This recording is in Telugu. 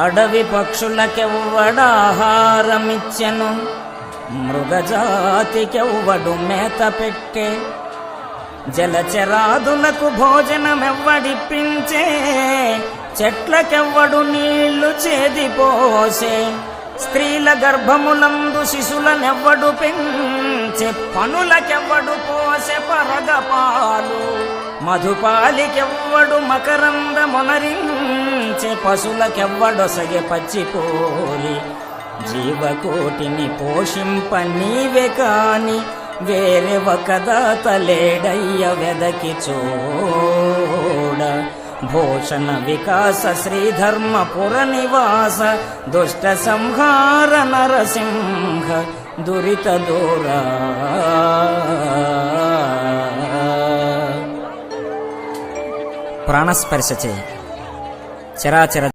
అడవి పక్షులకెవ్వడాహారమిచ్చెను, మృగజాతికెవ్వడు మేత పెట్టే, జలచరాదులకు భోజనమెవ్వడిప్పించే, చెట్లకెవ్వడు నీళ్లు చేదిపోసే, స్త్రీల గర్భములందు శిశులనెవ్వడు పెంచే, పనులకెవ్వడు పోసె పరగపాలు, మధుపాలికెవ్వడు మకరందమునరించే, పశులకెవ్వడొసగే పచ్చిపోలి, జీవకోటిని పోషింప నీవే కాని వేరే ఒక దాత లేడయ్య వెదకి చూడ. భూషణ వికాస శ్రీధర్మపుర నివాస, దుష్ట సంహార నరసింహ దురిత దూరా. ప్రాణస్పర్శచే చరాచర